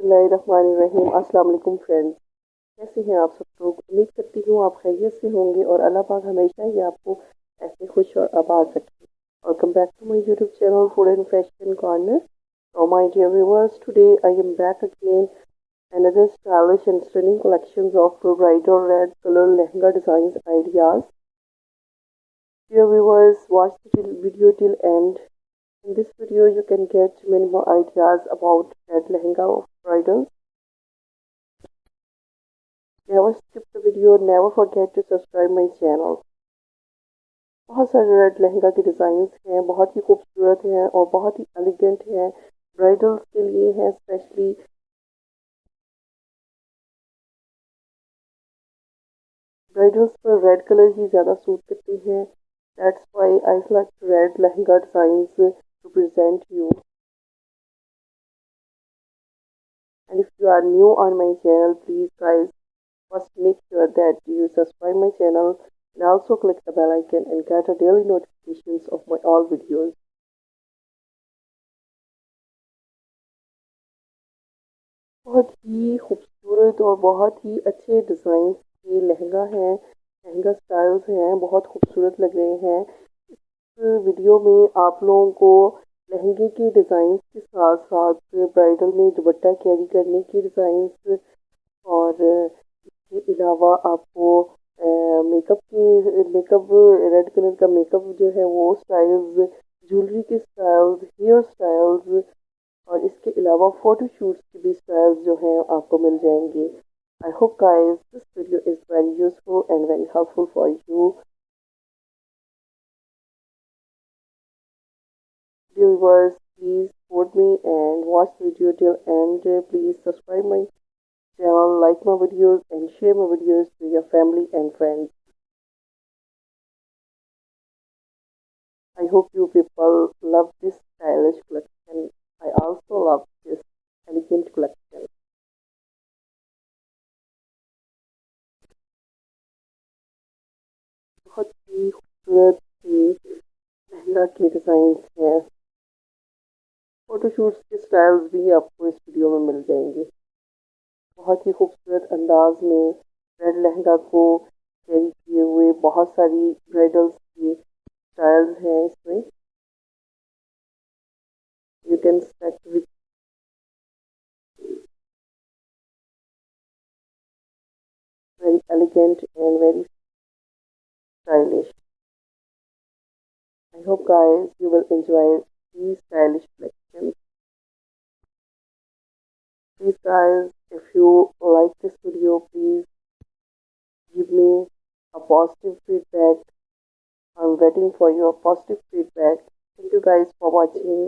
बिस्मिल्लाहिर्रहमानिर्रहीम। अस्सलाम वालेकुम फ्रेंड्स, कैसे हैं आप सब लोग। उम्मीद करती हूँ आप खैरियत से होंगे और अल्लाह पाक हमेशा ही आपको ऐसे खुश और आबाद रखे। Welcome back to my YouTube channel food and fashion corner. So my dear viewers, today I am back again another stylish and stunning collections of bridal red color lehenga designs ideas. Dear viewers, watch the video till end. In this video you can get many more ideas about red lehenga of bridals. Never skip the video, never forget to subscribe my channel. बहुत सारे red lehenga के designs हैं, बहुत ही खूबसूरत हैं और बहुत ही elegant हैं। ब्राइडल्स के लिए हैं स्पेशली। ब्राइडल्स पर रेड कलर ही ज़्यादा सूट करते हैं। That's why I select red lehenga designs to present you. And if you are new on my channel, please guys, first make sure that you subscribe my channel and also click the bell icon and get a daily notifications of my all videos. बहुत ही खूबसूरत और बहुत ही अच्छे design के लहंगा हैं, lehenga styles हैं, बहुत खूबसूरत लग रहे हैं। इस वीडियो में आप लोगों को लहंगे के डिज़ाइन के साथ साथ ब्राइडल में दुपट्टा कैरी करने की डिज़ाइंस और इसके अलावा आपको मेकअप रेड कलर का मेकअप जो है वो स्टाइल्स, ज्वेलरी के स्टाइल्स, हेयर स्टाइल्स और इसके अलावा फोटो शूट्स की भी स्टाइल्स जो हैं आपको मिल जाएंगे। I hope guys this video is very useful and very helpful for you viewers. Please support me and watch the video till end. Please subscribe my channel, like my videos and share my videos to your family and friends. I hope you people love this stylish collection. I also love this elegant collection. बहुत ही खूबसूरत से लहंगा के design हैं। Photoshoots के styles भी आपको इस video में मिल जाएंगे। बहुत ही खूबसूरत अंदाज में रेड लहंगा को कैरी किए हुए बहुत सारी ब्राइडल्स की स्टाइल्स हैं इसमें। You can select with very elegant and very stylish. I hope guys you will enjoy these stylish collections. Please guys, if you like this video, please give me a positive feedback. I'm waiting for your positive feedback. Thank you guys for watching.